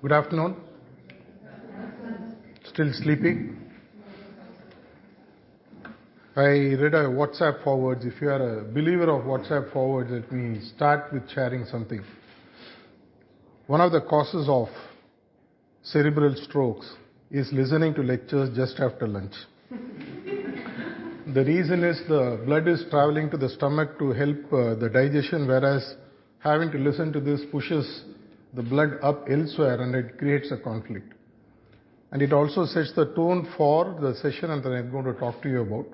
Good afternoon. Still sleeping? I read a WhatsApp forwards. If you are a believer of WhatsApp forwards, let me start with sharing something. One of the causes of cerebral strokes is listening to lectures just after lunch. The reason is the blood is traveling to the stomach to help the digestion, whereas having to listen to this pushes the blood up elsewhere and it creates a conflict. And it also sets the tone for the session that I'm going to talk to you about.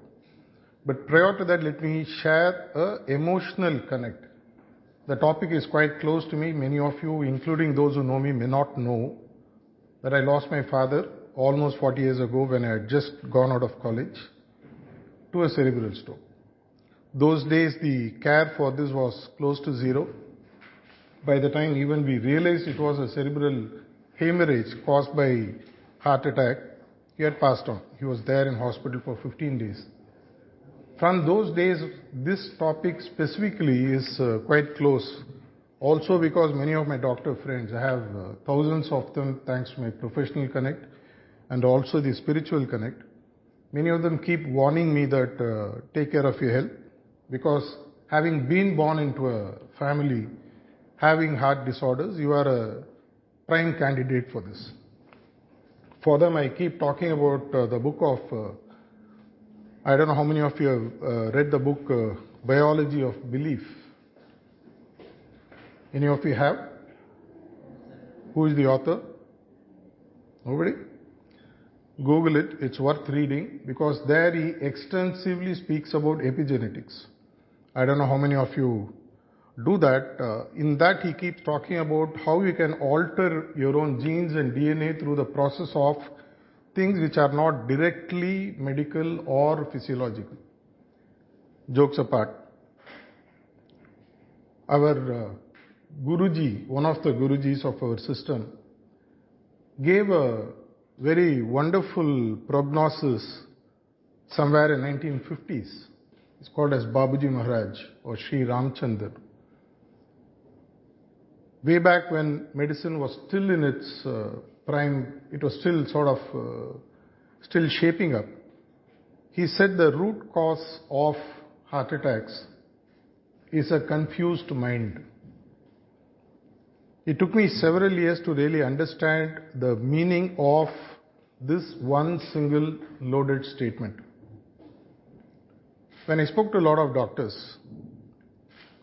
But prior to that, let me share an emotional connect. The topic is quite close to me. Many of you, including those who know me, may not know that I lost my father almost 40 years ago when I had just gone out of college to a cerebral stroke. Those days, the care for this was close to zero. By the time even we realized it was a cerebral hemorrhage caused by heart attack, he had passed on. He was there in hospital for 15 days. From those days, this topic specifically is quite close. Also because many of my doctor friends, I have thousands of them thanks to my professional connect and also the spiritual connect. Many of them keep warning me that take care of your health, because having been born into a family having heart disorders, you are a prime candidate for this. For them, I keep talking about the book of, I don't know how many of you have read the book Biology of Belief. Any of you have? Who is the author? Nobody? Google it, it's worth reading, because there he extensively speaks about epigenetics. I don't know how many of you do that. In that he keeps talking about how you can alter your own genes and DNA through the process of things which are not directly medical or physiological. Jokes apart. Our Guruji, one of the Gurujis of our system, gave a very wonderful prognosis somewhere in 1950s. It's called as Babuji Maharaj or Sri Ramchandra. Way back when medicine was still in its prime, it was still sort of still shaping up. He said the root cause of heart attacks is a confused mind. It took me several years to really understand the meaning of this one single loaded statement. When I spoke to a lot of doctors,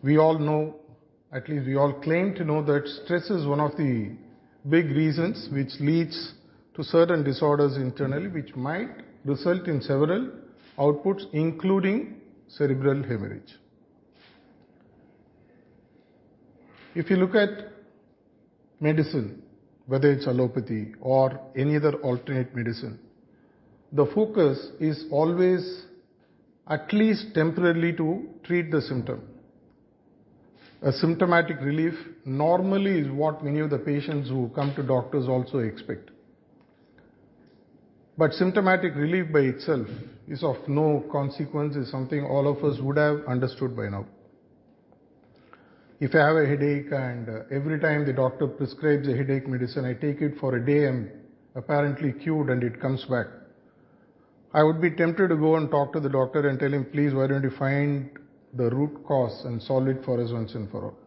we all know, at least we all claim to know, that stress is one of the big reasons which leads to certain disorders internally, which might result in several outputs, including cerebral hemorrhage. If you look at medicine, whether it's allopathy or any other alternate medicine, the focus is always at least temporarily to treat the symptom. A symptomatic relief normally is what many of the patients who come to doctors also expect. But symptomatic relief by itself is of no consequence, is something all of us would have understood by now. If I have a headache and every time the doctor prescribes a headache medicine, I take it for a day, I'm apparently cured and it comes back, I would be tempted to go and talk to the doctor and tell him, please, why don't you find the root cause and solve it for us once and for all.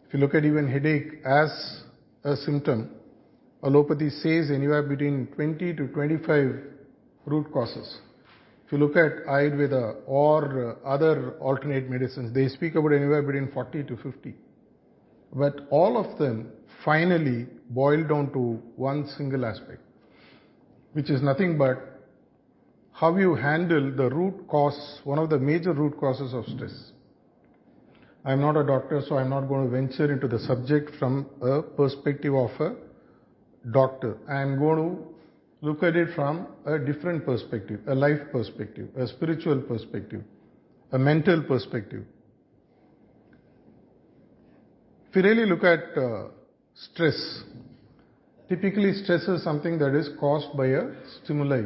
If you look at even headache as a symptom, allopathy says anywhere between 20 to 25 root causes. If you look at Ayurveda or other alternate medicines, they speak about anywhere between 40 to 50. But all of them finally boil down to one single aspect, which is nothing but how you handle the root cause, one of the major root causes of stress. I'm not a doctor, so I'm not going to venture into the subject from a perspective of a doctor. I'm going to look at it from a different perspective, a life perspective, a spiritual perspective, a mental perspective. If you really look at stress, typically stress is something that is caused by a stimuli.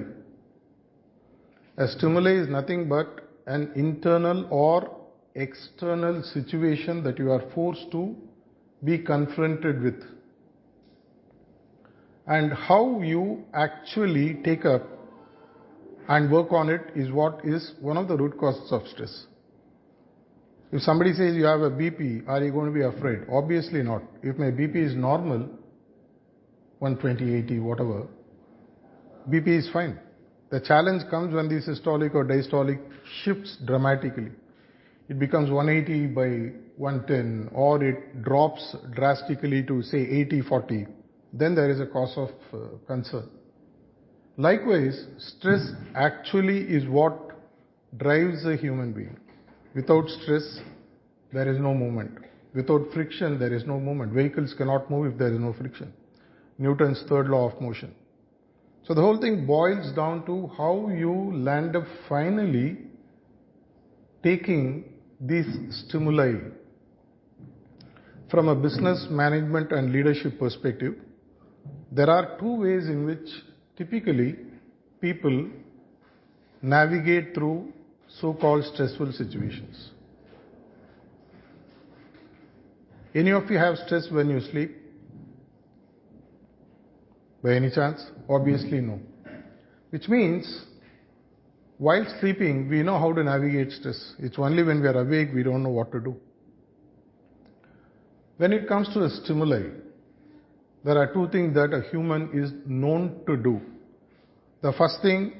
A stimuli is nothing but an internal or external situation that you are forced to be confronted with. And how you actually take up and work on it is what is one of the root causes of stress. If somebody says you have a BP, are you going to be afraid? Obviously not. If my BP is normal, 120, 80, whatever, BP is fine. The challenge comes when the systolic or diastolic shifts dramatically. It becomes 180 by 110, or it drops drastically to say 80-40. Then there is a cause of concern. Likewise, stress actually is what drives a human being. Without stress, there is no movement. Without friction, there is no movement. Vehicles cannot move if there is no friction. Newton's third law of motion. So the whole thing boils down to how you land up finally taking these stimuli. From a business management and leadership perspective, there are two ways in which typically people navigate through so-called stressful situations. Any of you have stress when you sleep? By any chance? Obviously no. Which means, while sleeping, we know how to navigate stress. It's only when we are awake we don't know what to do. When it comes to a stimuli, there are two things that a human is known to do. The first thing,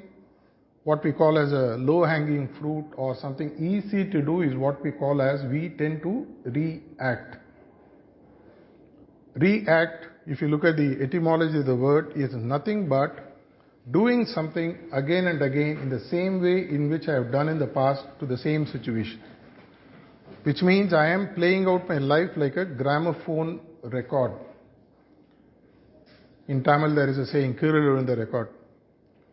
what we call as a low-hanging fruit or something easy to do, is what we call as we tend to react. React, if you look at the etymology of the word, is nothing but doing something again and again in the same way in which I have done in the past to the same situation. Which means I am playing out my life like a gramophone record. In Tamil there is a saying, Kirulu in the record.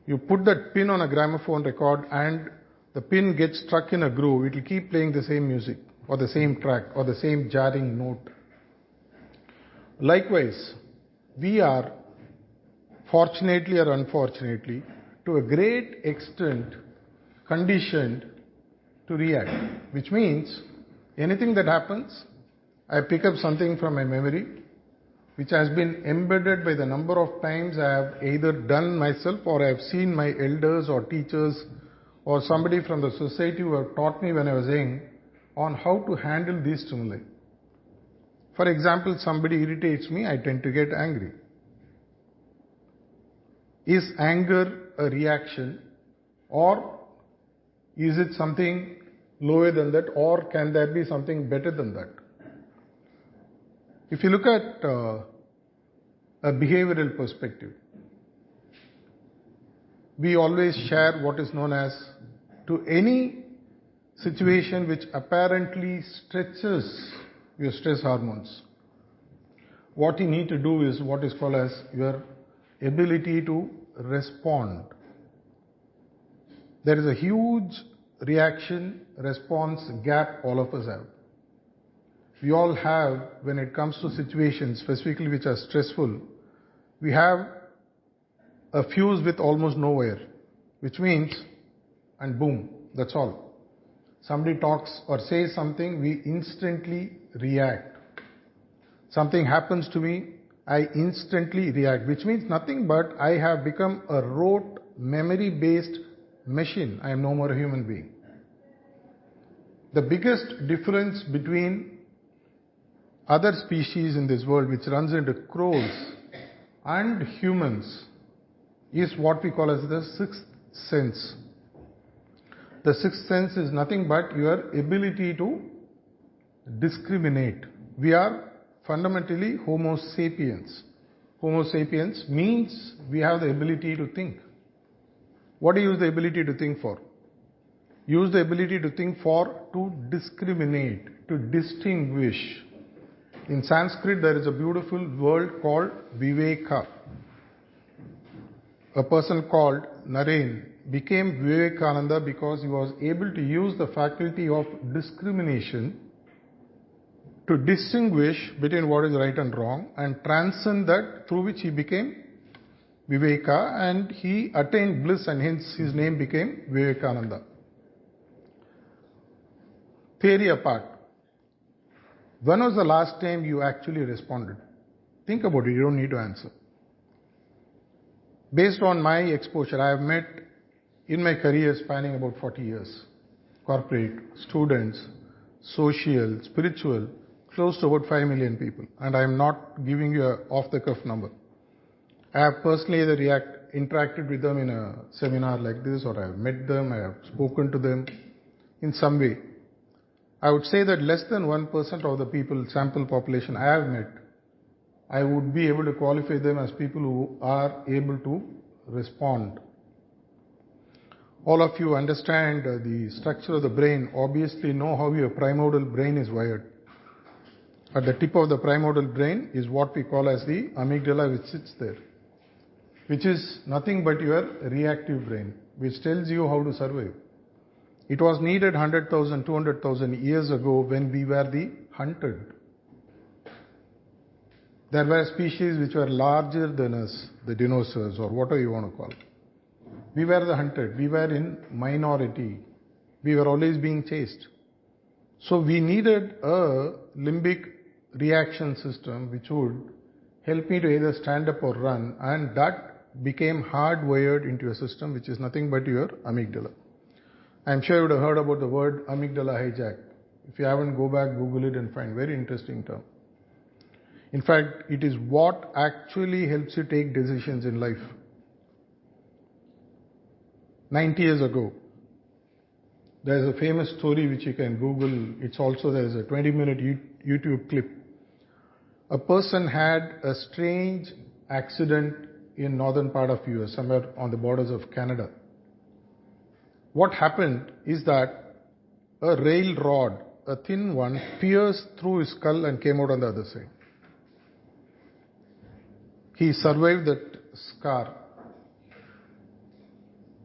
You put that pin on a gramophone record and the pin gets stuck in a groove. It will keep playing the same music or the same track or the same jarring note. Likewise, we are, fortunately or unfortunately, to a great extent conditioned to react. Which means anything that happens, I pick up something from my memory, which has been embedded by the number of times I have either done myself or I have seen my elders or teachers or somebody from the society who have taught me when I was young on how to handle these stimuli. For example, somebody irritates me, I tend to get angry. Is anger a reaction, or is it something lower than that, or can there be something better than that? If you look at a behavioral perspective, we always share what is known as, to any situation which apparently stretches your stress hormones, what you need to do is what is called as your ability to respond. There is a huge reaction-response gap all of us have. We all have, when it comes to situations specifically which are stressful, we have a fuse with almost no wire, which means, and boom, that's all. Somebody talks or says something, we instantly react. Something happens to me, I instantly react, which means nothing but I have become a rote, memory-based machine. I am no more a human being. The biggest difference between other species in this world, which runs into crows and humans, is what we call as the sixth sense. The sixth sense is nothing but your ability to discriminate. We are fundamentally Homo sapiens. Homo sapiens means we have the ability to think. What do you use the ability to think for? Use the ability to think for to discriminate, to distinguish. In Sanskrit, there is a beautiful word called Viveka. A person called Naren became Vivekananda because he was able to use the faculty of discrimination to distinguish between what is right and wrong and transcend that, through which he became Viveka, and he attained bliss, and hence his name became Vivekananda. Theory apart, when was the last time you actually responded? Think about it, you don't need to answer. Based on my exposure, I have met in my career spanning about 40 years, corporate, students, social, spiritual, close to about 5 million people. And I am not giving you an off-the-cuff number. I have personally either interacted with them in a seminar like this, or I have met them, I have spoken to them in some way. I would say that less than 1% of the people, sample population I have met, I would be able to qualify them as people who are able to respond. All of you understand the structure of the brain, obviously know how your primordial brain is wired. At the tip of the primordial brain is what we call as the amygdala, which sits there, which is nothing but your reactive brain, which tells you how to survive. It was needed 100,000, 200,000 years ago when we were the hunted. There were species which were larger than us, the dinosaurs or whatever you want to call it. We were the hunted. We were in minority. We were always being chased. So we needed a limbic reaction system which would help me to either stand up or run, and that became hardwired into a system which is nothing but your amygdala. I'm sure you would have heard about the word amygdala hijack. If you haven't, go back, Google it and find very interesting term. In fact, it is what actually helps you take decisions in life. 90 years ago, there is a famous story which you can Google. It's also, there is a 20-minute YouTube clip. A person had a strange accident in northern part of US, somewhere on the borders of Canada. What happened is that a rail rod, a thin one, pierced through his skull and came out on the other side. He survived that scar.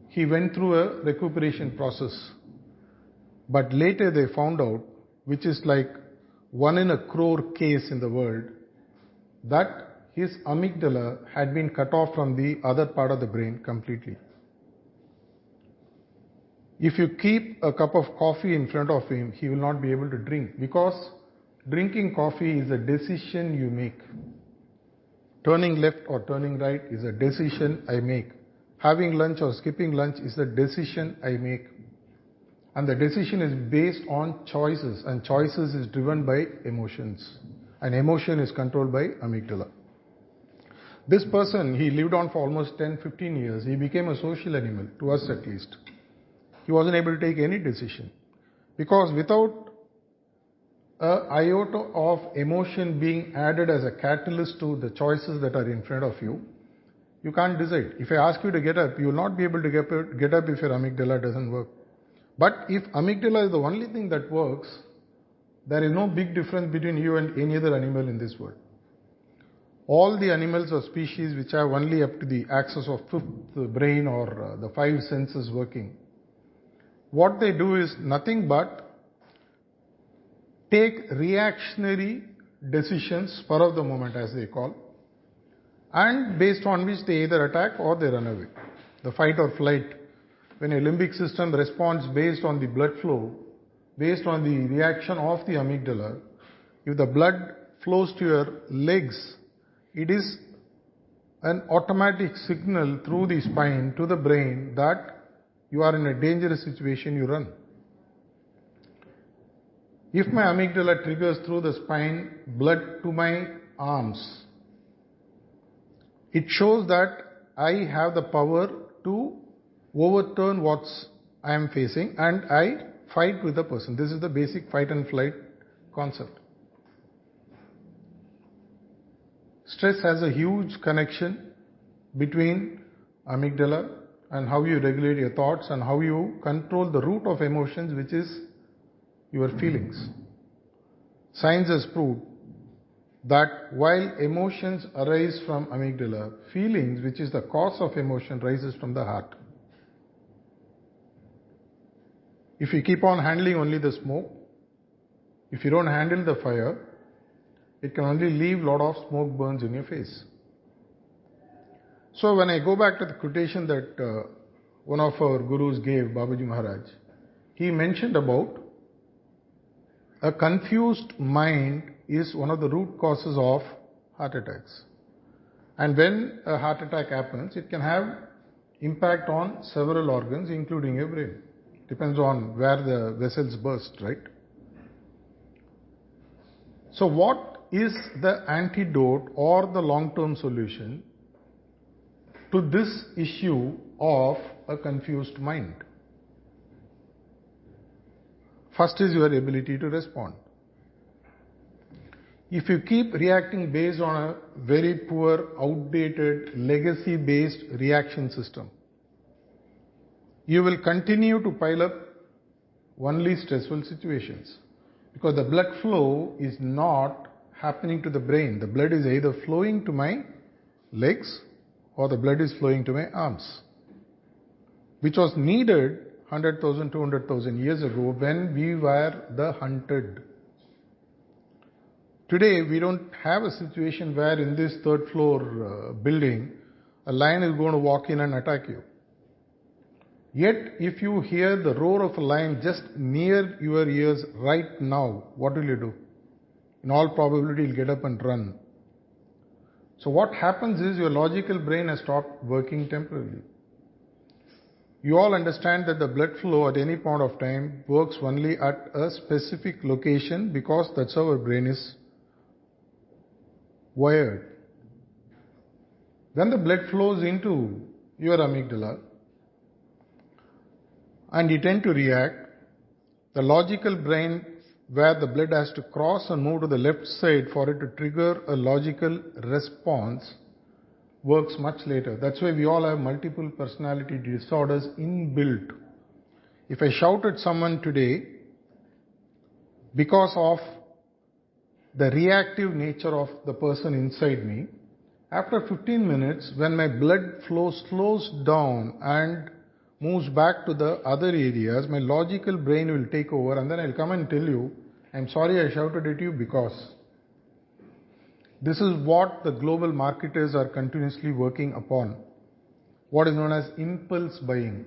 He went through a recuperation process. But later they found out, which is like 1 in a crore case in the world, that his amygdala had been cut off from the other part of the brain completely. If you keep a cup of coffee in front of him, he will not be able to drink, because drinking coffee is a decision you make. Turning left or turning right is a decision I make. Having lunch or skipping lunch is a decision I make. And the decision is based on choices, and choices is driven by emotions. And emotion is controlled by amygdala. This person, he lived on for almost 10-15 years. He became a social animal, to us at least. He wasn't able to take any decision. Because without an iota of emotion being added as a catalyst to the choices that are in front of you, you can't decide. If I ask you to get up, you will not be able to get up if your amygdala doesn't work. But if amygdala is the only thing that works, there is no big difference between you and any other animal in this world. All the animals or species which have only up to the axis of fifth brain or the 5 senses working, what they do is nothing but take reactionary decisions, spur of the moment as they call, and based on which they either attack or they run away. The fight or flight. When a limbic system responds based on the blood flow, based on the reaction of the amygdala, if the blood flows to your legs, it is an automatic signal through the spine to the brain that you are in a dangerous situation, you run. If my amygdala triggers through the spine blood to my arms, it shows that I have the power to overturn what I am facing, and I fight with the person. This is the basic fight and flight concept. Stress has a huge connection between amygdala and how you regulate your thoughts and how you control the root of emotions, which is your feelings. Science has proved that while emotions arise from amygdala, feelings, which is the cause of emotion, rises from the heart. If you keep on handling only the smoke, if you don't handle the fire, it can only leave a lot of smoke burns in your face. So when I go back to the quotation that one of our gurus gave, Babaji Maharaj, he mentioned about a confused mind is one of the root causes of heart attacks. And when a heart attack happens, it can have impact on several organs, including your brain. Depends on where the vessels burst, right? So what is the antidote or the long-term solution to this issue of a confused mind? First is your ability to respond. If you keep reacting based on a very poor, outdated, legacy-based reaction system, you will continue to pile up only stressful situations, because the blood flow is not happening to the brain. The blood is either flowing to my legs or the blood is flowing to my arms, which was needed 100,000, 200,000 years ago when we were the hunted. Today, we don't have a situation where in this third floor building, a lion is going to walk in and attack you. Yet, if you hear the roar of a lion just near your ears right now, what will you do? In all probability, you'll get up and run. So what happens is your logical brain has stopped working temporarily. You all understand that the blood flow at any point of time works only at a specific location, because that's how our brain is wired. When the blood flows into your amygdala and you tend to react, the logical brain, where the blood has to cross and move to the left side for it to trigger a logical response, works much later. That's why we all have multiple personality disorders inbuilt. If I shout at someone today, because of the reactive nature of the person inside me, after 15 minutes, when my blood flow slows down and moves back to the other areas, my logical brain will take over, and then I'll come and tell you, I'm sorry I shouted at you because. This is what the global marketers are continuously working upon, what is known as impulse buying.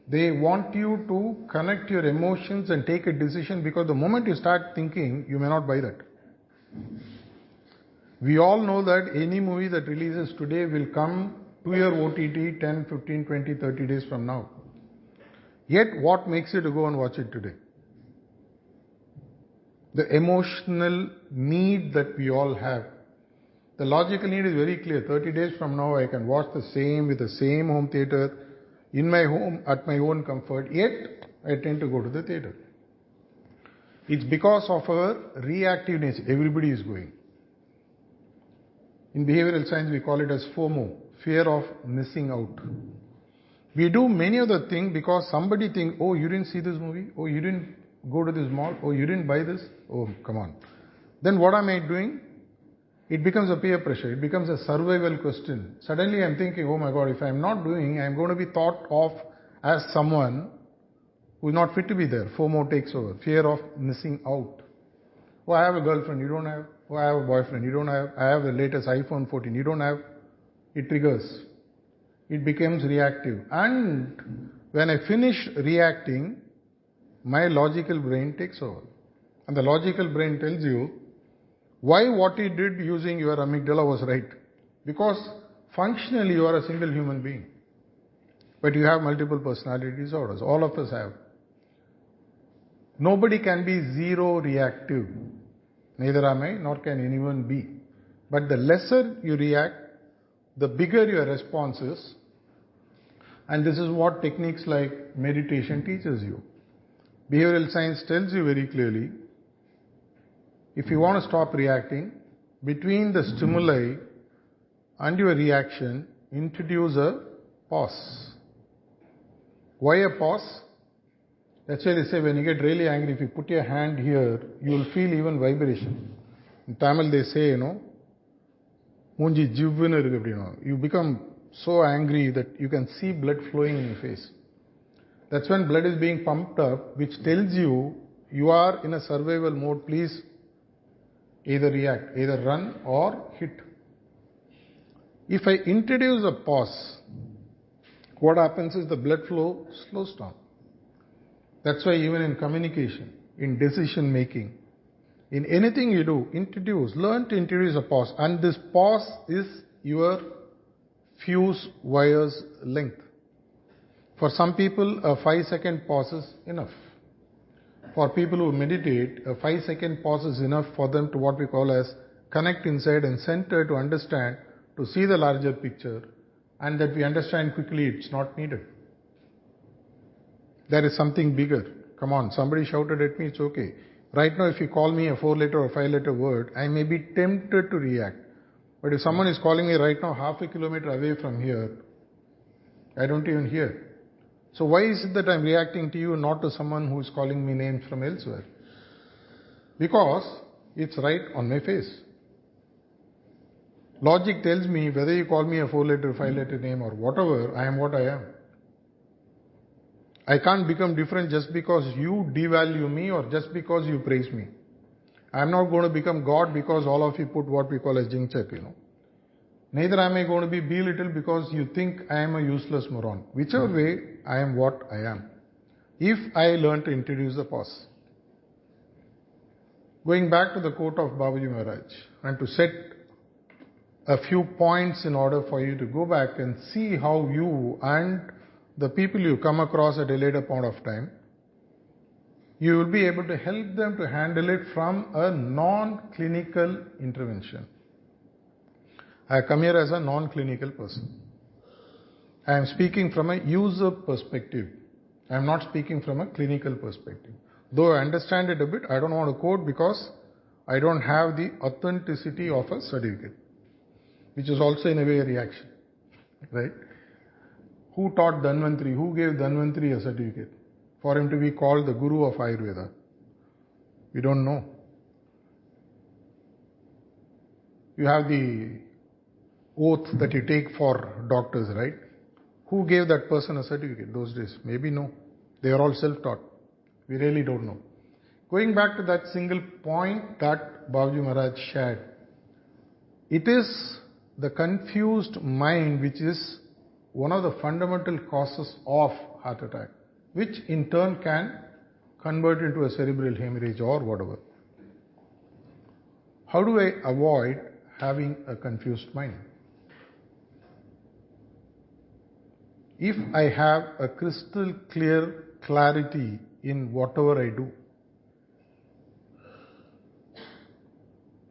They want you to connect your emotions and take a decision, because the moment you start thinking, you may not buy that. We all know that any movie that releases today will come to your OTT 10, 15, 20, 30 days from now. Yet, what makes you to go and watch it today? The emotional need that we all have. The logical need is very clear. 30 days from now, I can watch the same with the same home theater, in my home, at my own comfort, yet I tend to go to the theater. It's because of our reactive nature. Everybody is going. In behavioral science, we call it as FOMO, fear of missing out. We do many other things because somebody thinks, oh, you didn't see this movie? Oh, you didn't go to this mall? Oh, you didn't buy this? Oh, come on. Then what am I doing? It becomes a peer pressure. It becomes a survival question. Suddenly I'm thinking, oh my God, if I'm not doing, I'm going to be thought of as someone who's not fit to be there. FOMO takes over. Fear of missing out. Oh, I have a girlfriend, you don't have. Oh, I have a boyfriend, you don't have. I have the latest iPhone 14, you don't have. It triggers. It becomes reactive. And when I finish reacting, my logical brain takes over. And the logical brain tells you why what he did using your amygdala was right. Because functionally you are a single human being. But you have multiple personality disorders. All of us have. Nobody can be zero reactive. Neither am I, nor can anyone be. But the lesser you react, the bigger your response is. And this is what techniques like meditation teaches you. Behavioral science tells you very clearly, if you want to stop reacting, between the stimuli and your reaction, introduce a pause. Why a pause? That's why they say when you get really angry, if you put your hand here, you will feel even vibration. In Tamil they say, Munji jivvunu irukku appadina. You become so angry that you can see blood flowing in your face. That's when blood is being pumped up, which tells you you are in a survival mode. Please either react, either run or hit. If I introduce a pause, what happens is the blood flow slows down. That's why even in communication, in decision making, In anything you do, learn to introduce a pause. And this pause is your fuse wire's length. For some people, a 5-second pause is enough. For people who meditate, a 5-second pause is enough for them to what we call as connect inside and center, to understand, to see the larger picture, and that we understand quickly it's not needed. There is something bigger. Come on, somebody shouted at me, it's okay. Right now, if you call me a 4-letter or 5-letter word, I may be tempted to react. But if someone is calling me right now half a kilometer away from here, I don't even hear. So why is it that I'm reacting to you, not to someone who is calling me names from elsewhere? Because it's right on my face. Logic tells me whether you call me a 4-letter, 5-letter name or whatever, I am what I am. I can't become different just because you devalue me or just because you praise me. I'm not going to become God because all of you put what we call as jingchak, Neither am I going to be belittled because you think I am a useless moron. Whichever way, I am what I am. If I learn to introduce the pause. Going back to the quote of Babaji Maharaj, and to set a few points in order for you to go back and see how you and the people you come across at a later point of time, you will be able to help them to handle it from a non-clinical intervention. I come here as a non-clinical person. I am speaking from a user perspective. I am not speaking from a clinical perspective. Though I understand it a bit, I don't want to quote because I don't have the authenticity of a certificate, which is also in a way a reaction, right? Who taught Dhanvantri? Who gave Dhanvantri a certificate for him to be called the Guru of Ayurveda? We don't know. You have the oath that you take for doctors, right? Who gave that person a certificate those days? Maybe no. They are all self-taught. We really don't know. Going back to that single point that Babaji Maharaj shared, it is the confused mind which is one of the fundamental causes of heart attack, which in turn can convert into a cerebral hemorrhage or whatever. How do I avoid having a confused mind? If I have a crystal clear clarity in whatever I do,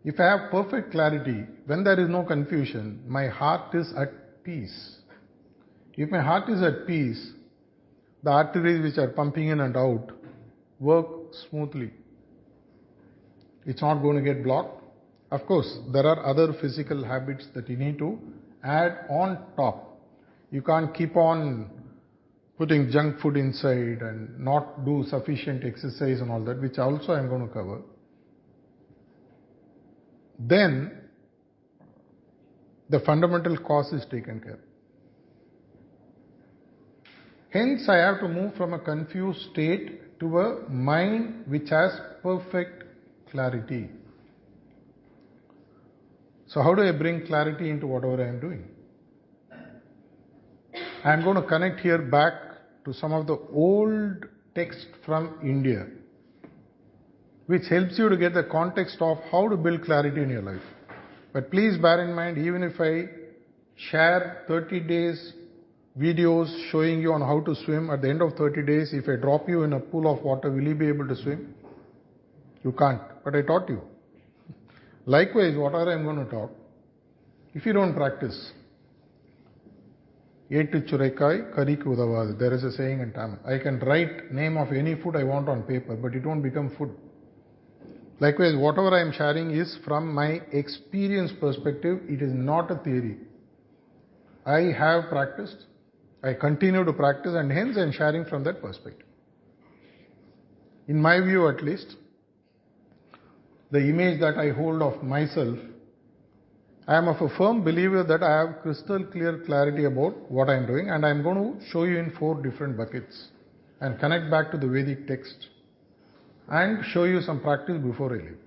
if I have perfect clarity, when there is no confusion, my heart is at peace. If my heart is at peace, the arteries which are pumping in and out work smoothly. It's not going to get blocked. Of course, there are other physical habits that you need to add on top. You can't keep on putting junk food inside and not do sufficient exercise and all that, which also I'm going to cover. Then the fundamental cause is taken care. Hence, I have to move from a confused state to a mind which has perfect clarity. So how do I bring clarity into whatever I am doing? I am going to connect here back to some of the old text from India, which helps you to get the context of how to build clarity in your life. But please bear in mind, even if I share 30 days videos showing you on how to swim, at the end of 30 days, if I drop you in a pool of water, will you be able to swim? You can't, but I taught you. Likewise, whatever I am going to talk, if you don't practice, there is a saying in Tamil. I can write name of any food I want on paper, but it won't become food. Likewise, whatever I am sharing is from my experience perspective. It is not a theory. I have practiced, I continue to practice, and hence I am sharing from that perspective. In my view at least, the image that I hold of myself, I am of a firm believer that I have crystal clear clarity about what I am doing, and I am going to show you in 4 different buckets and connect back to the Vedic text and show you some practice before I leave.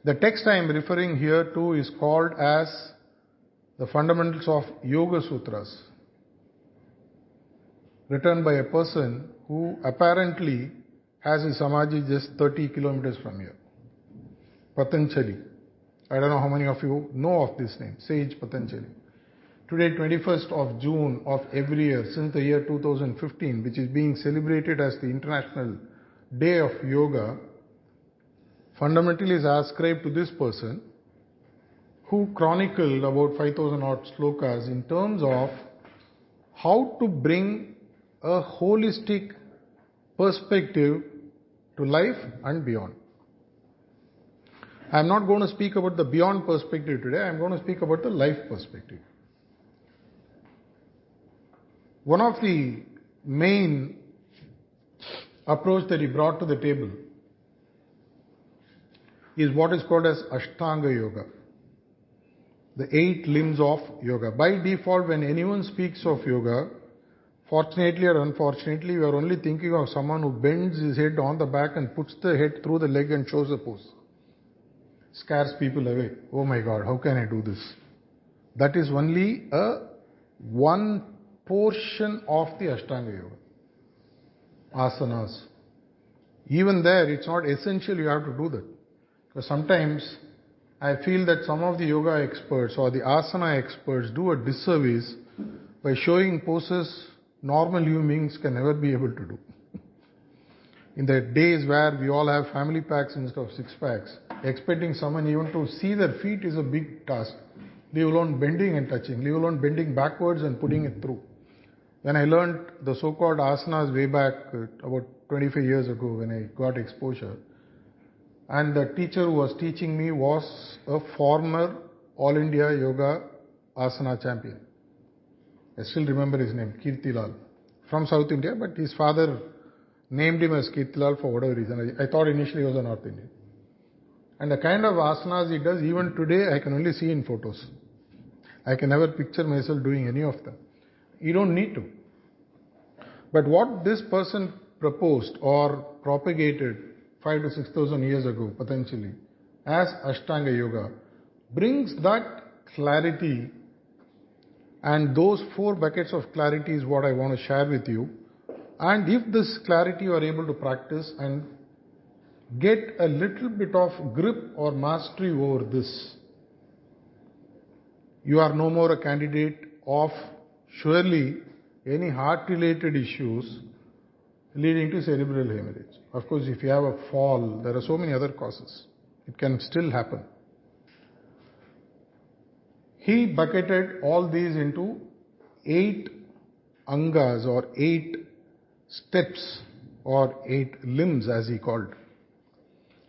The text I am referring here to is called as the Fundamentals of Yoga Sutras, written by a person who apparently has his samadhi just 30 kilometers from here. Patanjali. I don't know how many of you know of this name, Sage Patanjali. Today, 21st of June of every year, since the year 2015, which is being celebrated as the International Day of Yoga, fundamentally is ascribed to this person who chronicled about 5,000 odd slokas in terms of how to bring a holistic perspective to life and beyond. I am not going to speak about the beyond perspective today, I am going to speak about the life perspective. One of the main approach that he brought to the table is what is called as Ashtanga Yoga, the 8 limbs of yoga. By default, when anyone speaks of yoga, fortunately or unfortunately, we are only thinking of someone who bends his head on the back and puts the head through the leg and shows a pose. Scares people away. Oh my God, how can I do this? That is only one portion of the Ashtanga Yoga. Asanas. Even there, it's not essential you have to do that. Because sometimes I feel that some of the yoga experts or the asana experts do a disservice by showing poses normal human beings can never be able to do. In the days where we all have family packs instead of 6 packs, expecting someone even to see their feet is a big task. Leave alone bending and touching, leave alone bending backwards and putting it through. When I learned the so-called asanas way back about 25 years ago when I got exposure, and the teacher who was teaching me was a former All India Yoga Asana champion. I still remember his name, Kirtilal, from South India, but his father named him as Kirtilal for whatever reason. I thought initially he was a North Indian. And the kind of asanas he does, even today, I can only see in photos. I can never picture myself doing any of them. You don't need to. But what this person proposed or propagated 5,000 to 6,000 years ago, potentially, as Ashtanga Yoga, brings that clarity, and those 4 buckets of clarity is what I want to share with you. And if this clarity you are able to practice and get a little bit of grip or mastery over this, you are no more a candidate of surely any heart-related issues leading to cerebral hemorrhage. Of course, if you have a fall, there are so many other causes. It can still happen. He bucketed all these into 8 angas or 8 steps or 8 limbs as he called.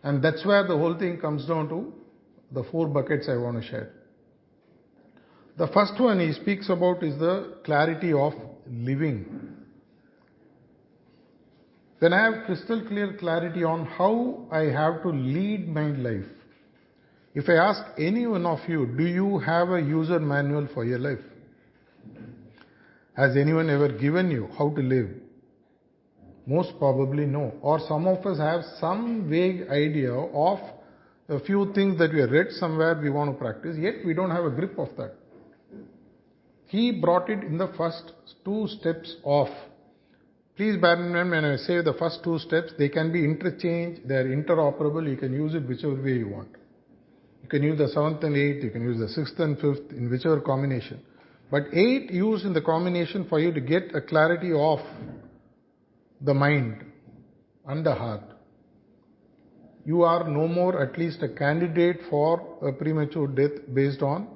And that's where the whole thing comes down to the 4 buckets I want to share. The first one he speaks about is the clarity of living. When I have crystal clear clarity on how I have to lead my life, if I ask any one of you, do you have a user manual for your life? Has anyone ever given you how to live? Most probably no. Or some of us have some vague idea of a few things that we have read somewhere we want to practice, yet we don't have a grip of that. He brought it in the first 2 steps of. Please bear in mind when I say the first 2 steps, they can be interchanged, they are interoperable, you can use it whichever way you want. You can use the 7th and 8th, you can use the 6th and 5th in whichever combination. But 8 used in the combination for you to get a clarity of the mind and the heart. You are no more at least a candidate for a premature death based on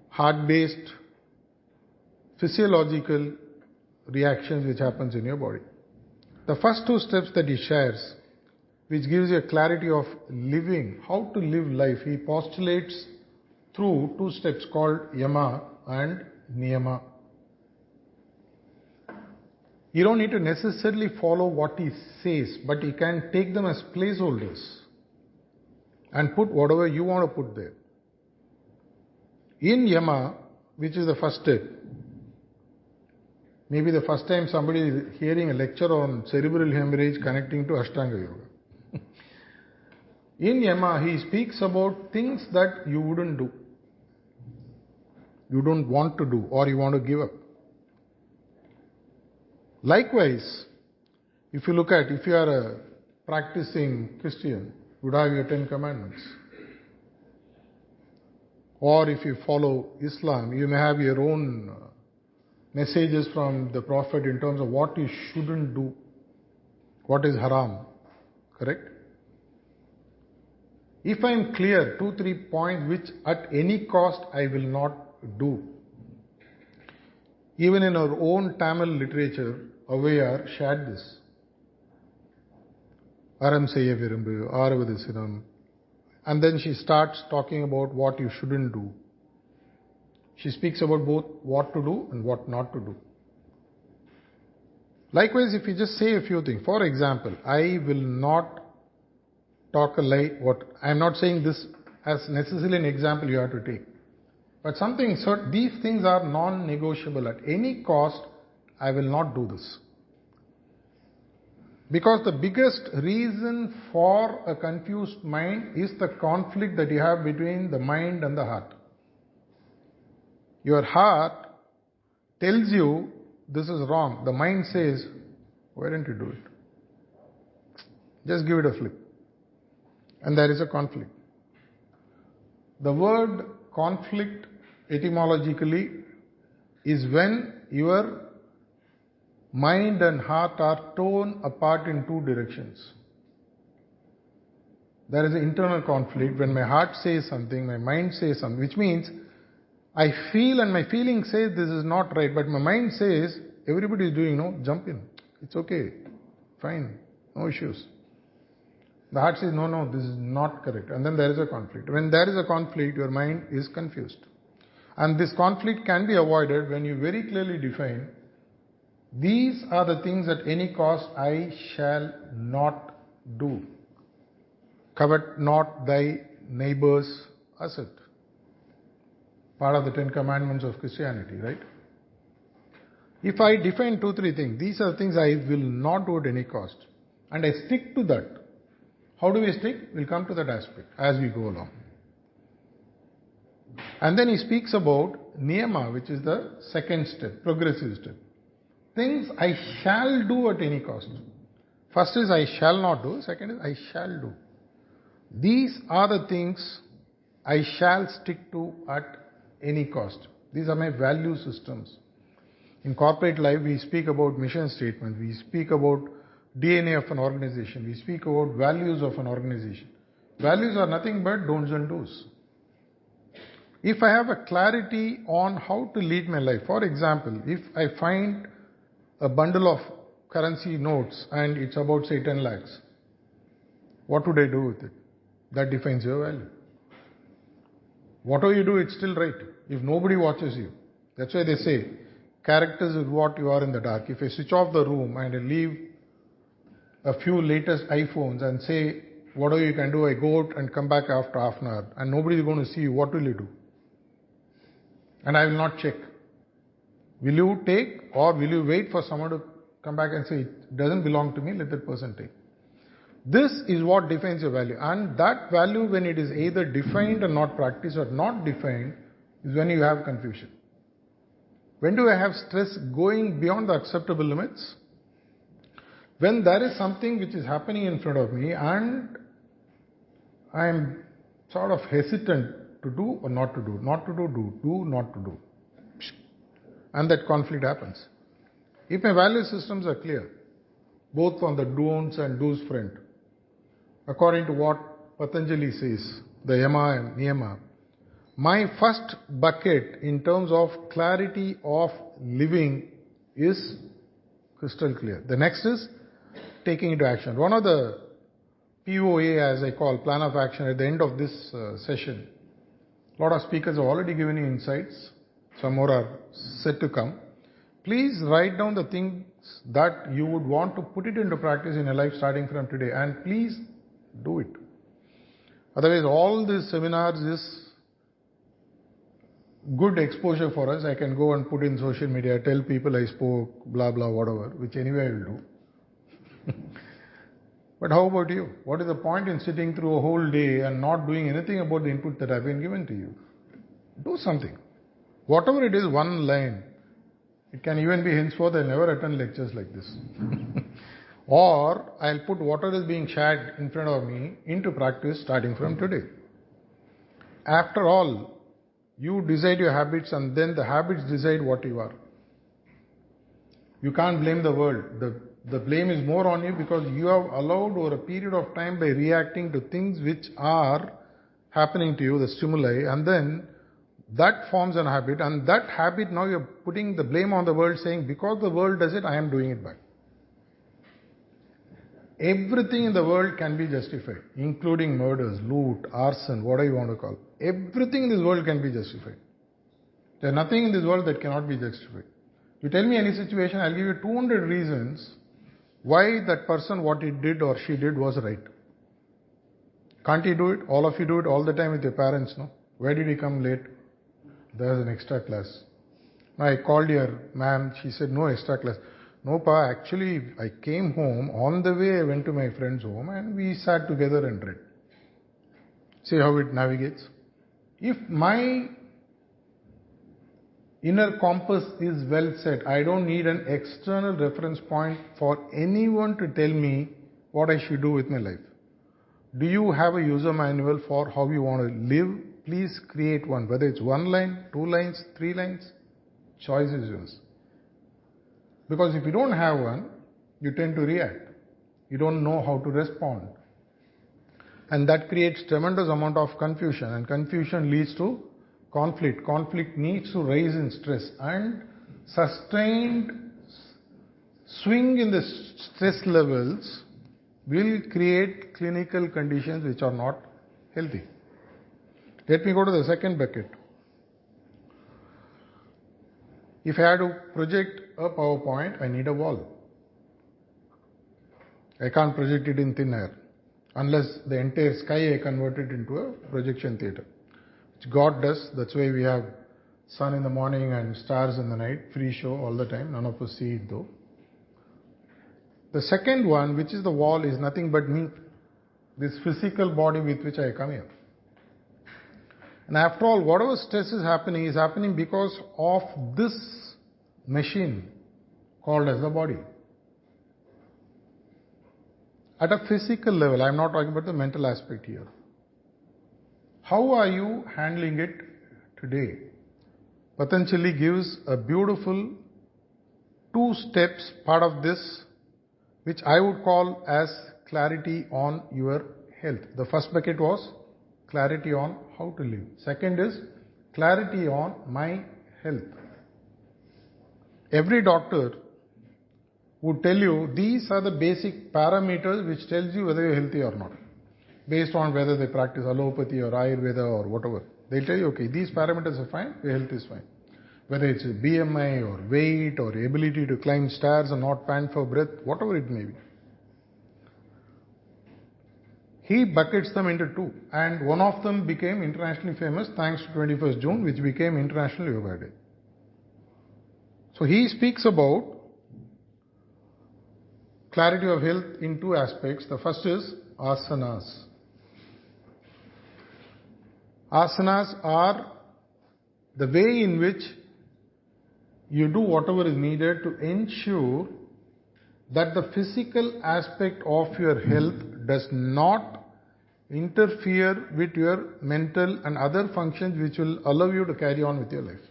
heart-based physiological reactions which happens in your body. The first 2 steps that he shares, which gives you a clarity of living, how to live life, he postulates through 2 steps called Yama and Niyama. You don't need to necessarily follow what he says, but you can take them as placeholders and put whatever you want to put there. In Yama, which is the first step, maybe the first time somebody is hearing a lecture on cerebral hemorrhage connecting to Ashtanga Yoga. In Yama, he speaks about things that you wouldn't do, you don't want to do, or you want to give up. Likewise, if you are a practicing Christian, you would have your 10 commandments. Or if you follow Islam, you may have your own messages from the Prophet in terms of what you shouldn't do, what is haram, correct? If I am clear, 2-3 points which at any cost I will not do. Even in our own Tamil literature, Avayar shared this. Aram Seyya Virumbu, Aravadisiram. And then she starts talking about what you shouldn't do. She speaks about both what to do and what not to do. Likewise, if you just say a few things, for example, I will not talk a lie. I am not saying this as necessarily an example you have to take. But these things are non-negotiable. At any cost, I will not do this. Because the biggest reason for a confused mind is the conflict that you have between the mind and the heart. Your heart tells you this is wrong. The mind says, why don't you do it? Just give it a flip. And there is a conflict. The word conflict etymologically is when your mind and heart are torn apart in two directions. There is an internal conflict when my heart says something, my mind says something, which means I feel and my feeling says this is not right, but my mind says everybody is doing, no, jump in. It's okay, fine, no issues. The heart says, no, this is not correct. And then there is a conflict. When there is a conflict, your mind is confused. And this conflict can be avoided when you very clearly define, these are the things at any cost I shall not do. Covet not thy neighbor's asset. Part of the 10 Commandments of Christianity, right? If I define 2-3 things, these are things I will not do at any cost, and I stick to that. How do we stick? We'll come to that aspect as we go along. And then he speaks about niyama, which is the second step, progressive step. Things I shall do at any cost. First is I shall not do, second is I shall do. These are the things I shall stick to at any cost. These are my value systems. In corporate life, we speak about mission statement, we speak about DNA of an organization, we speak about values of an organization. Values are nothing but don'ts and do's. If I have a clarity on how to lead my life, for example, if I find a bundle of currency notes and it's about say 10 lakhs, what would I do with it? That defines your value. Whatever you do, it's still right. If nobody watches you. That's why they say, characters is what you are in the dark. If I switch off the room and I leave a few latest iPhones and say, whatever you can do, I go out and come back after half an hour and nobody is going to see you, what will you do? And I will not check. Will you take or will you wait for someone to come back and say, it doesn't belong to me, let that person take. This is what defines your value. And that value, when it is either defined and not practiced or not defined, is when you have confusion. When do I have stress going beyond the acceptable limits? When there is something which is happening in front of me and I am sort of hesitant to do or not to do, not to do, not to do. And that conflict happens. If my value systems are clear, both on the don'ts and do's front, according to what Patanjali says, the yama and niyama, my first bucket in terms of clarity of living is crystal clear. The next is taking into action. One of the POA, as I call, plan of action, at the end of this session, a lot of speakers have already given you insights. Some more are set to come. Please write down the things that you would want to put it into practice in your life starting from today, and please do it. Otherwise, all these seminars is good exposure for us. I can go and put in social media, tell people I spoke, blah, blah, whatever, which anyway I will do. But how about you? What is the point in sitting through a whole day and not doing anything about the input that have been given to you? Do something. Whatever it is, one line. It can even be henceforth, I'll never attend lectures like this. Or I'll put whatever is being shared in front of me into practice starting from today. After all, You decide your habits and then the habits decide what you are. You can't blame the world. The blame is more on you because you have allowed over a period of time by reacting to things which are happening to you, the stimuli, and then that forms a habit, and that habit now you're putting the blame on the world, saying because the world does it, I am doing it back. Everything in the world can be justified, including murders, loot, arson, whatever you want to call. Everything in this world can be justified. There's nothing in this world that cannot be justified. You tell me any situation, I'll give you 200 reasons why that person, what he did or she did was right. Can't he do it? All of you do it all the time with your parents, no? Where did he come late? There's an extra class. I called your ma'am, she said, no extra class. No, pa, actually, I came home. On the way, I went to my friend's home and we sat together and read. See how it navigates? If my inner compass is well set, I don't need an external reference point for anyone to tell me what I should do with my life. Do you have a user manual for how you want to live? Please create one, whether it's 1 line, 2 lines, 3 lines. Choice is yours. Because if you don't have one, you tend to react. You don't know how to respond. And that creates tremendous amount of confusion, and confusion leads to conflict. Conflict needs to rise in stress, and sustained swing in the stress levels will create clinical conditions which are not healthy. Let me go to the second bucket. If I had to project a PowerPoint, I need a wall. I can't project it in thin air unless the entire sky I convert it into a projection theatre, which God does. That's why we have sun in the morning and stars in the night, free show all the time. None of us see it though. The second one, which is the wall, is nothing but me, this physical body with which I come here. And after all, whatever stress is happening because of this machine called as the body. At a physical level, I am not talking about the mental aspect here. How are you handling it today? Patanjali gives a beautiful 2 steps part of this, which I would call as clarity on your health. The first bucket was clarity on how to live. Second is clarity on my health. Every doctor would tell you these are the basic parameters which tells you whether you're healthy or not, based on whether they practice allopathy or Ayurveda or whatever. They'll tell you, okay, these parameters are fine, your health is fine. Whether it's BMI or weight or ability to climb stairs and not pant for breath, whatever it may be. He buckets them into 2, and one of them became internationally famous thanks to 21st June, which became International Yoga Day. So he speaks about clarity of health in 2 aspects. The first is asanas. Asanas are the way in which you do whatever is needed to ensure that the physical aspect of your health does not interfere with your mental and other functions which will allow you to carry on with your life.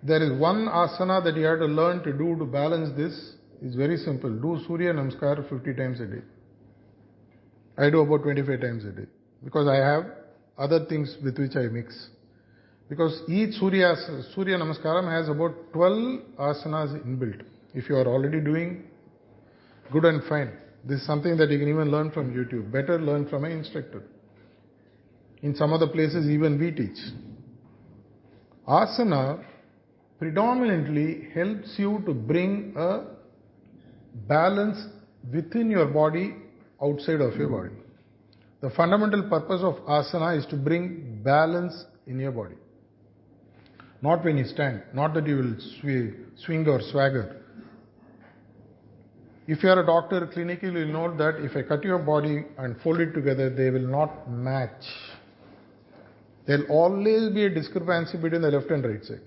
There is one asana that you have to learn to do to balance this. It's very simple. Do Surya Namaskar 50 times a day. I do about 25 times a day because I have other things with which I mix. Because each Surya Namaskaram has about 12 asanas inbuilt. If you are already doing, good and fine. This is something that you can even learn from YouTube. Better learn from an instructor. In some other places even we teach. Asana predominantly helps you to bring a balance within your body, outside of your body. The fundamental purpose of asana is to bring balance in your body. Not when you stand, not that you will swing or swagger. If you are a doctor, clinically you will know that if I cut your body and fold it together, they will not match. There will always be a discrepancy between the left and right side.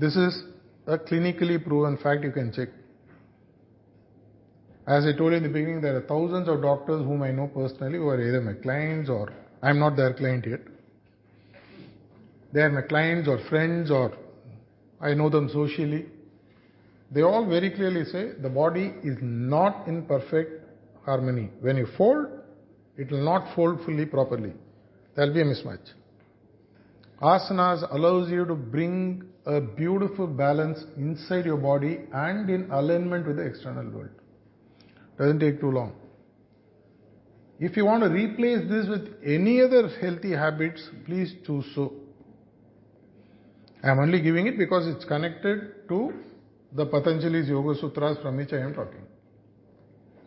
This is a clinically proven fact, you can check. As I told you in the beginning, there are thousands of doctors whom I know personally who are either my clients or I'm not their client yet. They are my clients or friends, or I know them socially. They all very clearly say the body is not in perfect harmony. When you fold, it will not fold fully properly. There will be a mismatch. Asanas allows you to bring a beautiful balance inside your body and in alignment with the external world. Doesn't take too long. If you want to replace this with any other healthy habits, please choose so. I am only giving it because it's connected to the Patanjali's Yoga Sutras from which I am talking.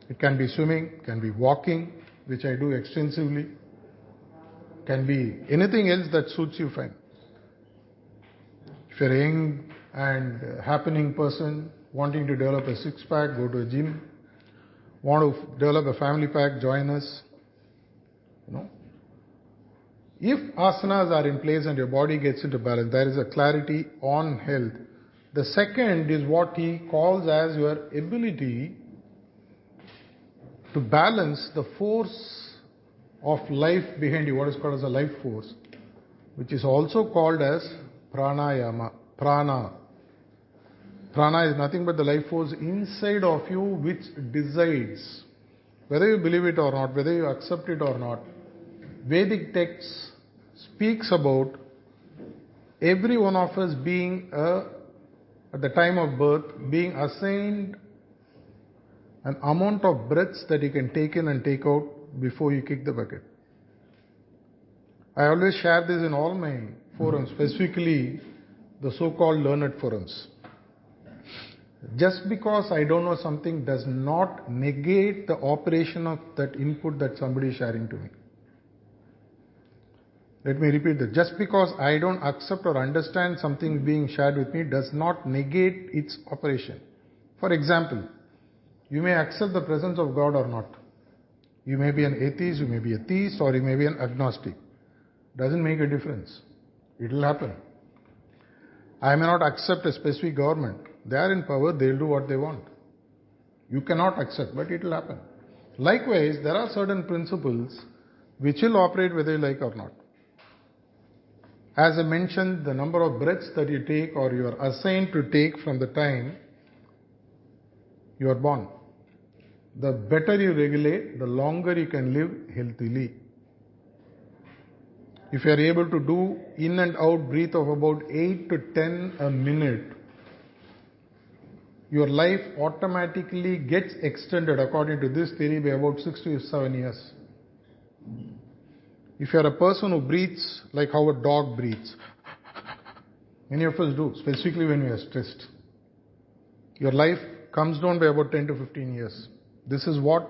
It can be swimming, can be walking, which I do extensively, can be anything else that suits you fine. If you're a young and happening person wanting to develop a six-pack, go to a gym. Want to develop a family pack, join us. If asanas are in place and your body gets into balance, there is a clarity on health. The second is what he calls as your ability to balance the force of life behind you, what is called as a life force, which is also called as pranayama. Prana is nothing but the life force inside of you which decides, whether you believe it or not, whether you accept it or not. Vedic text speaks about every one of us being, at the time of birth, being assigned an amount of breaths that you can take in and take out before you kick the bucket. I always share this in all my forums, specifically the so-called learned forums. Just because I don't know something does not negate the operation of that input that somebody is sharing to me. Let me repeat that. Just because I don't accept or understand something being shared with me does not negate its operation. For example, you may accept the presence of God or not. You may be an atheist, you may be a theist, or you may be an agnostic. Doesn't make a difference. It will happen. I may not accept a specific government. They are in power, they will do what they want. You cannot accept, but it will happen. Likewise, there are certain principles which will operate whether you like or not. As I mentioned, the number of breaths that you take or you are assigned to take from the time you are born. The better you regulate, the longer you can live healthily. If you are able to do in and out breath of about 8 to 10 a minute, your life automatically gets extended, according to this theory, by about 6 to 7 years. If you are a person who breathes like how a dog breathes, many of us do, specifically when we are stressed, your life comes down by about 10 to 15 years. This is what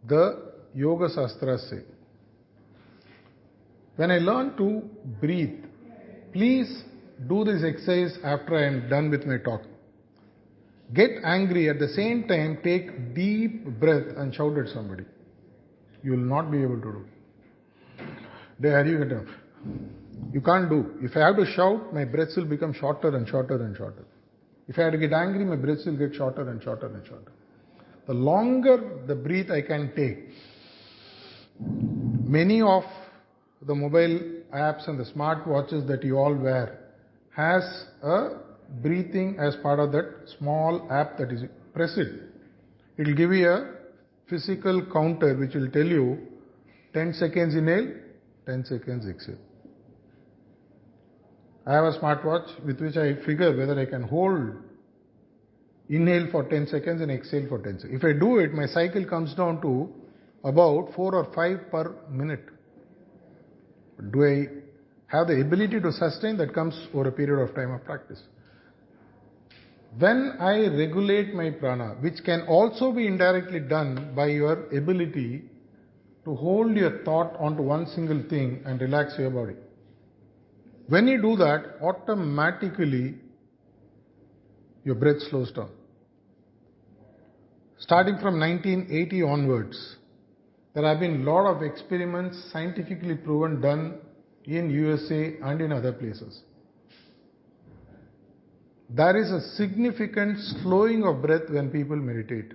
the Yoga Sastras say. When I learn to breathe, please do this exercise after I am done with my talk. Get angry, at the same time take deep breath and shout at somebody. You will not be able to do. You can't do. If I have to shout, my breaths will become shorter and shorter and shorter. If I have to get angry, my breaths will get shorter and shorter and shorter. The longer the breath I can take, many of the mobile apps and the smart watches that you all wear has a breathing as part of that small app that is, press it. It will give you a physical counter which will tell you 10 seconds inhale, 10 seconds exhale. I have a smartwatch with which I figure whether I can hold inhale for 10 seconds and exhale for 10 seconds. If I do it, my cycle comes down to about 4 or 5 per minute. Do I have the ability to sustain? That comes over a period of time of practice. When I regulate my prana, which can also be indirectly done by your ability to hold your thought onto one single thing and relax your body. When you do that, automatically your breath slows down. Starting from 1980 onwards, there have been a lot of experiments, scientifically proven, done in USA and in other places. There is a significant slowing of breath when people meditate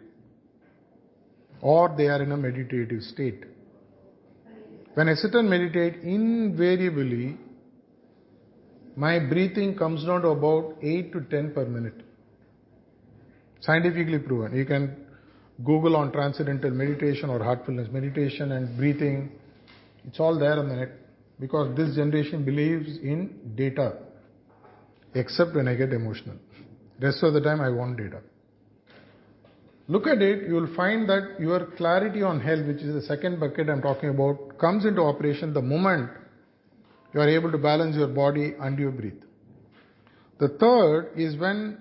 or they are in a meditative state. When I sit and meditate, invariably, my breathing comes down to about 8 to 10 per minute. Scientifically proven. You can Google on transcendental meditation or heartfulness meditation and breathing. It's all there on the net. Because this generation believes in data. Except when I get emotional. Rest of the time I want data. Look at it, you will find that your clarity on health, which is the second bucket I'm talking about, comes into operation the moment you are able to balance your body and you breathe. The third is when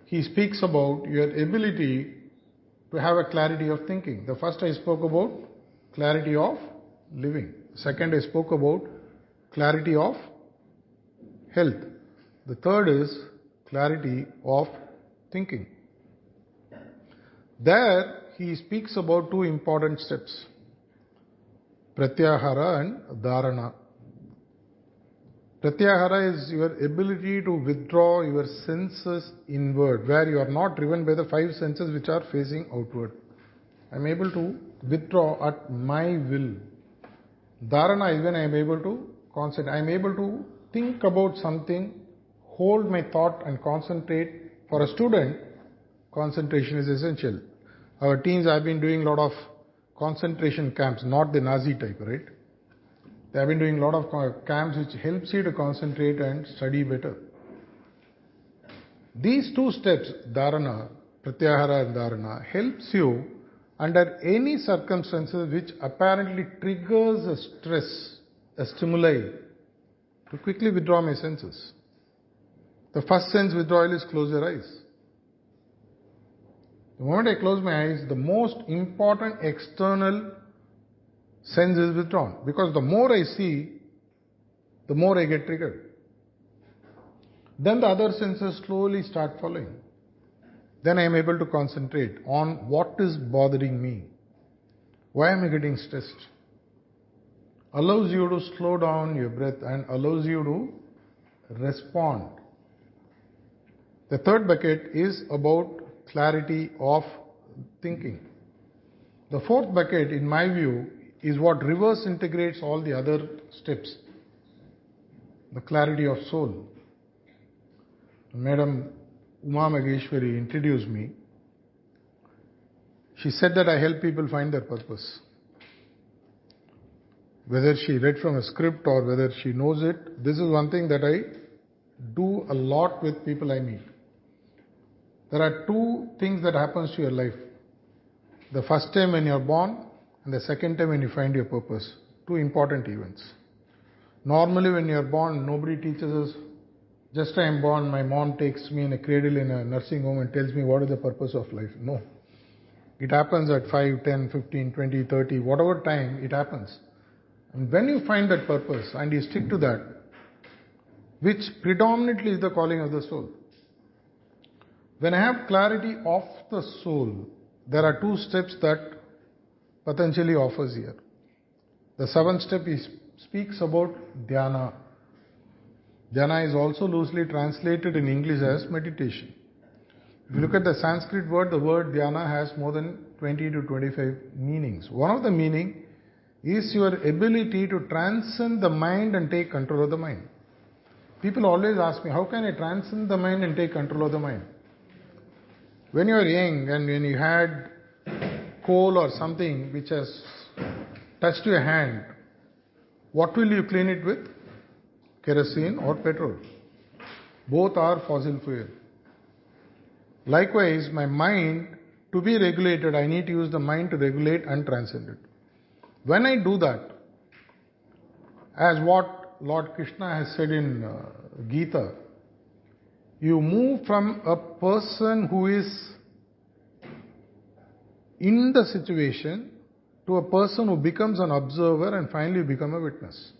he speaks about your ability to have a clarity of thinking. The first I spoke about clarity of living. Second I spoke about clarity of health. The third is clarity of thinking. There he speaks about two important steps, pratyahara and dharana. Pratyahara is your ability to withdraw your senses inward, where you are not driven by the five senses which are facing outward. I am able to withdraw at my will. Dharana is when I am able to concentrate. I am able to think about something, hold my thought and concentrate. For a student, concentration is essential. Our teens have been doing a lot of concentration camps, not the Nazi type, right? They have been doing a lot of camps which helps you to concentrate and study better. These two steps, dharana, pratyahara and dharana, helps you under any circumstances which apparently triggers a stress, a stimuli, to quickly withdraw my senses. The first sense withdrawal is close your eyes. The moment I close my eyes, the most important external sense is withdrawn. Because the more I see, the more I get triggered. Then the other senses slowly start following. Then I am able to concentrate on what is bothering me. Why am I getting stressed? Allows you to slow down your breath and allows you to respond. The third bucket is about clarity of thinking. The fourth bucket, in my view, is what reverse integrates all the other steps. The clarity of soul. Madam Uma Maheshwari introduced me. She said that I help people find their purpose. Whether she read from a script or whether she knows it, this is one thing that I do a lot with people I meet. There are two things that happens to your life. The first time when you are born and the second time when you find your purpose. Two important events. Normally when you are born, nobody teaches us, just I am born, my mom takes me in a cradle in a nursing home and tells me what is the purpose of life. No. It happens at 5, 10, 15, 20, 30, whatever time it happens. And when you find that purpose and you stick to that, which predominantly is the calling of the soul. When I have clarity of the soul, there are two steps that Patanjali offers here. The seventh step he speaks about dhyana. Dhyana is also loosely translated in English as meditation. If you look at the Sanskrit word, the word dhyana has more than 20 to 25 meanings. One of the meaning is your ability to transcend the mind and take control of the mind. People always ask me, how can I transcend the mind and take control of the mind? When you are young and when you had coal or something which has touched your hand, what will you clean it with? Kerosene or petrol. Both are fossil fuel. Likewise, my mind, to be regulated, I need to use the mind to regulate and transcend it. When I do that, as what Lord Krishna has said in Gita, you move from a person who is in the situation to a person who becomes an observer and finally become a witness.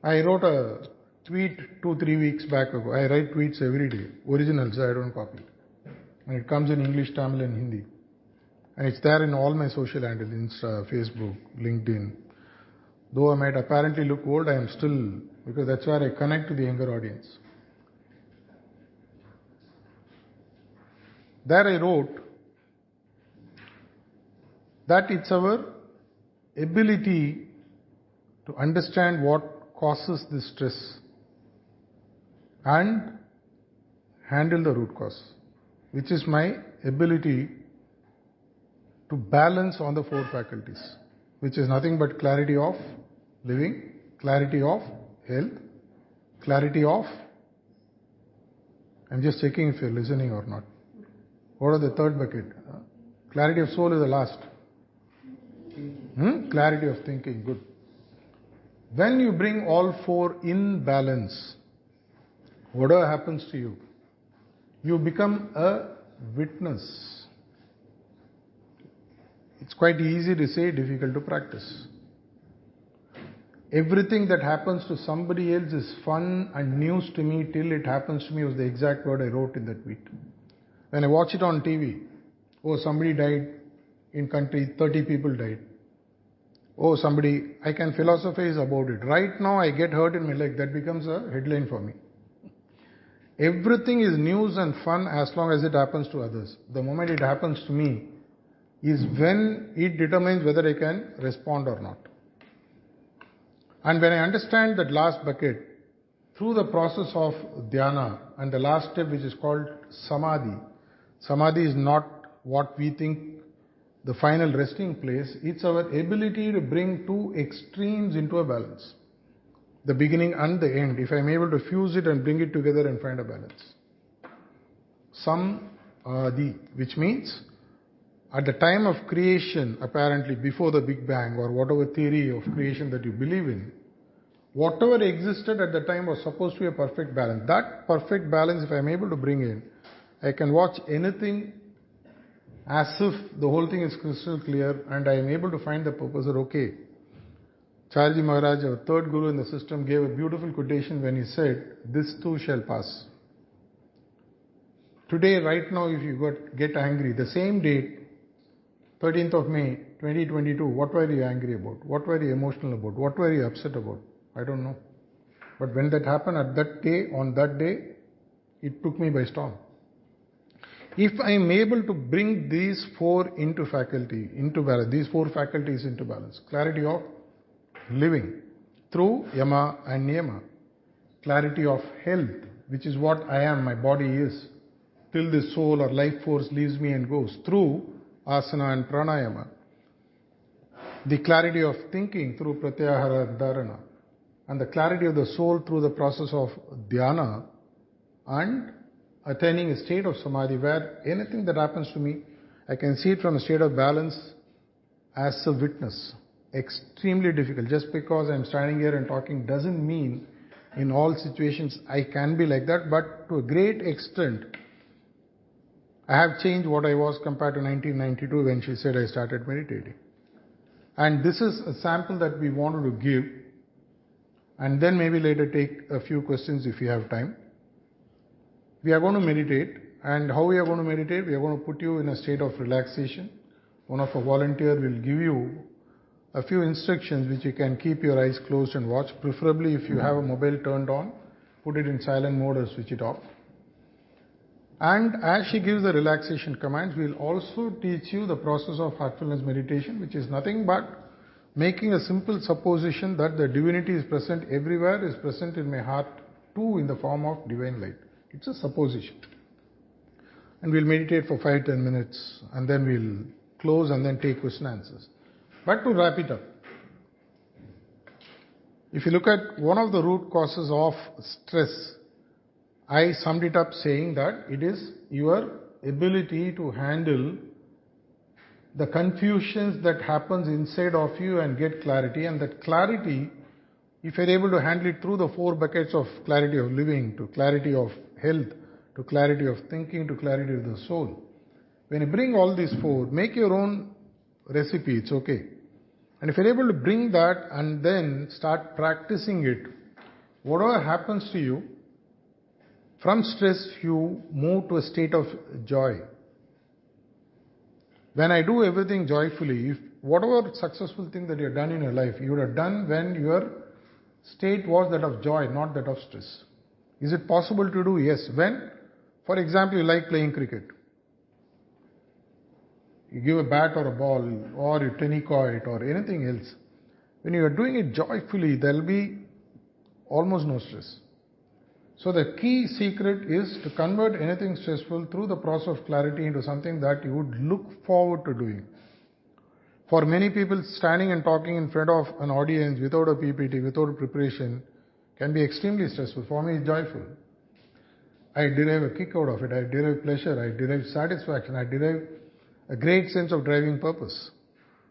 I wrote a tweet 2-3 weeks back ago. I write tweets every day, originals, I don't copy it. And it comes in English, Tamil and Hindi. And it's there in all my social handles, Insta, Facebook, LinkedIn. Though I might apparently look old, I am still, because that's where I connect to the younger audience. There I wrote, that it's our ability to understand what causes this stress and handle the root cause, which is my ability to balance on the four faculties, which is nothing but clarity of living, clarity of health, clarity of, I'm just checking if you're listening or not. What are the third bucket? Clarity of soul is the last. Clarity of thinking, good. When you bring all four in balance, whatever happens to you, you become a witness. It's quite easy to say, difficult to practice. Everything that happens to somebody else is fun and news to me till it happens to me was the exact word I wrote in that tweet. When I watch it on TV, oh, somebody died in country, 30 people died. Oh, somebody, I can philosophize about it. Right now I get hurt in my leg, that becomes a headline for me. Everything is news and fun as long as it happens to others. The moment it happens to me is when it determines whether I can respond or not. And when I understand that last bucket, through the process of dhyana and the last step which is called samadhi, samadhi is not what we think the final resting place, it's our ability to bring two extremes into a balance. The beginning and the end, if I'm able to fuse it and bring it together and find a balance. Samadhi, which means at the time of creation, apparently before the Big Bang or whatever theory of creation that you believe in, whatever existed at the time was supposed to be a perfect balance. That perfect balance, if I'm able to bring in, I can watch anything as if the whole thing is crystal clear and I am able to find the purpose that, okay, Charji Maharaj, our third guru in the system, gave a beautiful quotation when he said, this too shall pass. Today, right now, if you get angry, the same date, 13th of May, 2022, what were you angry about? What were you emotional about? What were you upset about? I don't know. But when that happened at that day, on that day, it took me by storm. If I am able to bring these four into balance, these four faculties into balance, clarity of living through yama and niyama, clarity of health, which is what I am, my body is, till the soul or life force leaves me and goes, through asana and pranayama, the clarity of thinking through pratyahara and dharana, and the clarity of the soul through the process of dhyana and attaining a state of samadhi where anything that happens to me, I can see it from a state of balance as a witness. Extremely difficult. Just because I'm standing here and talking doesn't mean in all situations I can be like that, but to a great extent I have changed what I was compared to 1992 when she said I started meditating. And this is a sample that we wanted to give, and then maybe later take a few questions if you have time. We are going to meditate, and how we are going to meditate? We are going to put you in a state of relaxation. One of our volunteers will give you a few instructions which you can keep your eyes closed and watch. Preferably if you have a mobile turned on, put it in silent mode or switch it off. And as she gives the relaxation commands, we will also teach you the process of heartfulness meditation, which is nothing but making a simple supposition that the divinity is present everywhere, is present in my heart too in the form of divine light. It's a supposition. And we'll meditate for 5-10 minutes and then we'll close and then take question answers. But to wrap it up, if you look at one of the root causes of stress, I summed it up saying that it is your ability to handle the confusions that happens inside of you and get clarity. And that clarity, if you're able to handle it through the four buckets of clarity of living, to clarity of health, to clarity of thinking, to clarity of the soul. When you bring all these four, make your own recipe, it's okay. And if you're able to bring that and then start practicing it, whatever happens to you, from stress you move to a state of joy. When I do everything joyfully, if whatever successful thing that you have done in your life, you would have done when your state was that of joy, not that of stress. Is it possible to do? Yes. When, for example, you like playing cricket. you give a bat or a ball, or you tennis it, or anything else, when you are doing it joyfully, there will be almost no stress. So the key secret is to convert anything stressful through the process of clarity into something that you would look forward to doing. For many people, standing and talking in front of an audience without a PPT, without preparation, can be extremely stressful. For me, it's joyful. I derive a kick out of it. I derive pleasure. I derive satisfaction. I derive a great sense of driving purpose.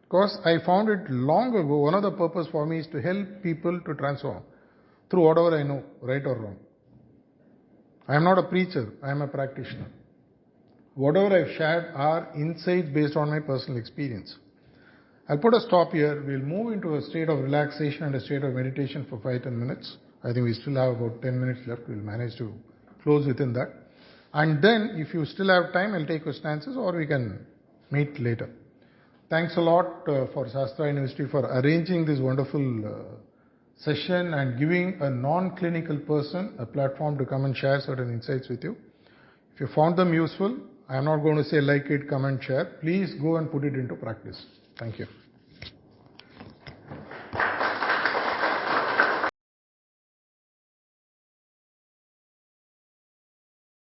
Because I found it long ago, one of the purpose for me is to help people to transform through whatever I know, right or wrong. I am not a preacher. I am a practitioner. Whatever I've shared are insights based on my personal experience. I'll put a stop here. We'll move into a state of relaxation and a state of meditation for 5-10 minutes. I think we still have about 10 minutes left. We'll manage to close within that. And then, if you still have time, I'll take question answers, or we can meet later. Thanks a lot for Sastra University for arranging this wonderful session and giving a non-clinical person a platform to come and share certain insights with you. If you found them useful, I am not going to say like it, comment, share. Please go and put it into practice. Thank you.